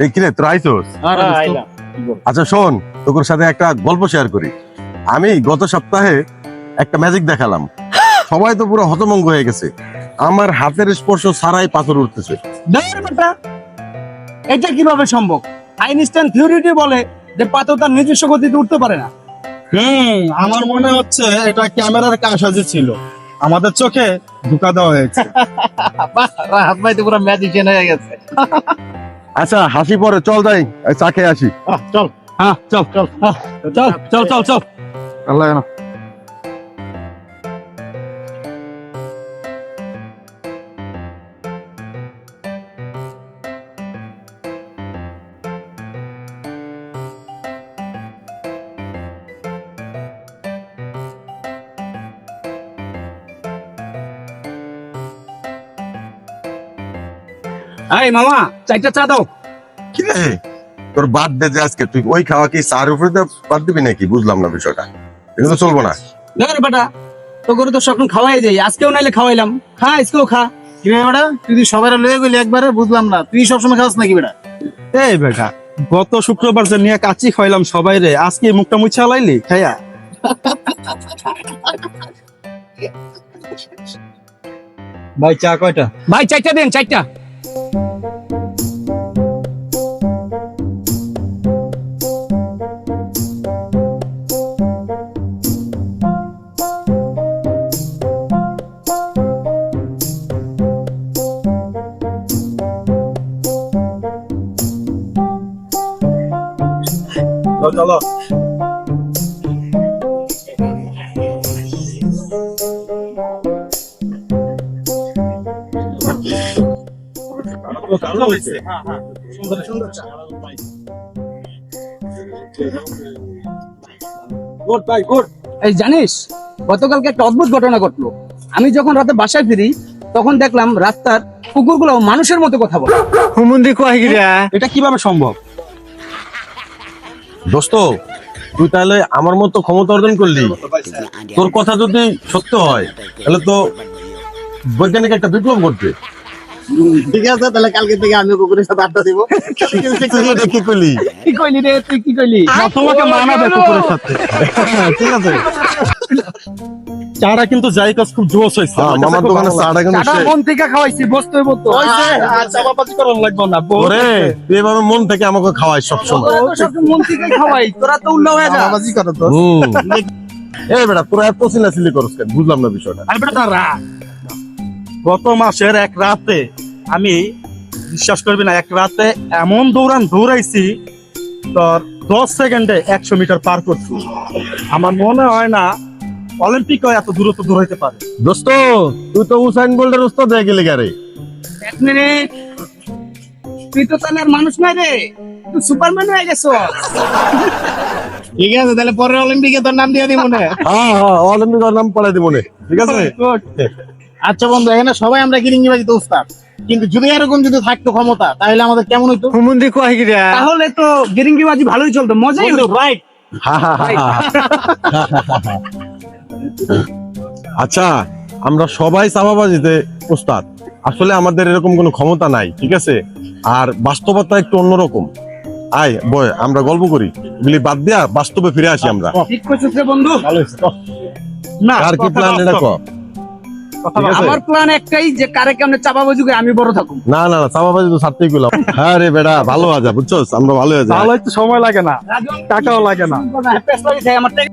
এই কিরে তোর আইসোস? আচ্ছা শোন, তোর সাথে একটা গল্প শেয়ার করি। আমি গত সপ্তাহে একটা ম্যাজিক দেখালাম, সবাই তো পুরো হতভম্ব হয়ে গেছে। আমার হাতের স্পর্শ ছাড়াই পাথর উঠতেছে। এটা কিভাবে সম্ভব? আইনস্টাইন থিওরিটি বলে যে পাথর তার নিজস্ব গতিতে উঠতে পারে না। আমার মনে হচ্ছে এটা ক্যামেরার কারসাজি ছিল, আমাদের চোখে ধোঁকা দেওয়া হয়েছে। হাত ভাই তো পুরো ম্যাজিশিয়ান হয়ে গেছে। আচ্ছা হাসি পরে, চল যাই চা খেয়ে আসি। চল, হ্যাঁ চল চল চল চল চল চল। আল্লাহ না। এই মামা, চারটা চা দাও। কিরে তোর বার্থডে যে আজকে, তুই ওই খাওয়া কি চার উপরে বাদ দিবি নাকি? বুঝলাম না বিষয়টা, এটা তো চলবো না। ধর বেটা, তো করে তো সখন খাওয়াই যাই, আজকেও নাইলে খাওয়াইলাম, খা আজকেও খা। কি রে বেটা, তুই সবাই লয়ে গেলি একবারে, বুঝলাম না তুই সবসময় খাস নাকি বেটা? এই বেটা, গত শুক্রবার যে নিয়ে কাচি খাইলাম সবাই রে, আজকে মুখটা মুছে লাইলি খাইয়া। ভাই চা কয়টা? ভাই চারটা দেন, চারটা। চলো এই জানিস, গতকালকে একটা অদ্ভুত ঘটনা ঘটলো। আমি যখন রাতে বাসায় ফিরি তখন দেখলাম রাস্তার কুকুরগুলো মানুষের মতো কথা বলে। হুমুন্দি কয় গিরা, এটা কিভাবে সম্ভব? দোস্ত, তুই তাহলে আমার মতো ক্ষমতা অর্জন করলি। তোর কথা যদি সত্য হয় তাহলে তো বৈজ্ঞানিক একটা বিপ্লব ঘটবে। ঠিক আছে, তাহলে কালকে থেকে আমি কুকুরের সাথে আড্ডা দিব। কি করলি? কি কইলি রে তুই, কি কইলি? তোমাকে মানাবে কুকুরের সাথে। ঠিক আছে, চাটা কিন্তু জায়গা খুব জোশ হয়েছে। মামার দোকানে চাটা কিন্তু চাটা মন থেকে খাওয়াইছি, বসতে হইব তো। আচ্ছা বাবাজি করার লাগবে না। ওরে তুই এভাবে মন থেকে আমাকে খাওয়াই সবসময়। তোরা তো সবসময় মন থেকে খাওয়াই, তোরা তো উল্লা হয়ে যা। বাবাজি করো তো। এই বেটা তোরা এত চিল্লাচিল্লি করছ কেন? বুঝলাম না বিষয়টা। আর বেটা তারা গত মাসের এক রাতে আমি, বিশ্বাস করবি না, এক রাতে এমন দৌড়াইছি তোর 10 সেকেন্ডে 100 মিটার পার করছি। আমার মনে হয় না অলিম্পিকও এত দূরত্ব দৌড়াইতে পারে। দোস্ত তুই তো উসাইন বোল্টের উস্তাদ হয়ে গেলি গারে। এক মিনিট, তুই তো তাহলে আর মানুষ নাই রে, তুই সুপারম্যান হয়ে গেছো। ঠিক আছে, তাহলে পরের অলিম্পিকে তোর নাম দিয়ে দিব না। হ্যাঁ অলিম্পিকের নাম পড়াই দিব নে, ঠিক আছে? আচ্ছা বন্ধু, এখানে সবাই আমরা কিরিঙ্গিবাজি তো উস্তাদ, কিন্তু যদি এরকম যদি থাকতো ক্ষমতা তাহলে আমাদের কেমন হইতো? হুমুন্দি কয় গিরা, তাহলে তো গেরিঙ্গিবাজি ভালোই চলতো, মজাই হতো। রাইট। আচ্ছা আমরা সবাই চাপাবাজিতে উস্তাদ, আসলে আমাদের এরকম কোনো ক্ষমতা নাই, ঠিক আছে? আর বাস্তবতা একটু অন্যরকম। আয় বয়, আমরা গল্প করি, এগুলি বাদ দিয়া বাস্তবে ফিরে আসি আমরা। ঠিক কইছিস রে বন্ধু। না, আর কি প্ল্যান এটা কর। ঠিক আছে? আমার প্ল্যান একটাই, যে কারে কেমনে চাপাবাজি করে আমি বড় থাকুম। না না না, চাপাবাজি তো ছাড়তেই গেলাম। হ্যাঁ রে বেটা, ভালো আজা, বুঝছস? আমরা ভালো আছি। ভালো তো সময় লাগে না, টাকাও লাগে না। পেছলা দিছে আমার টাকা।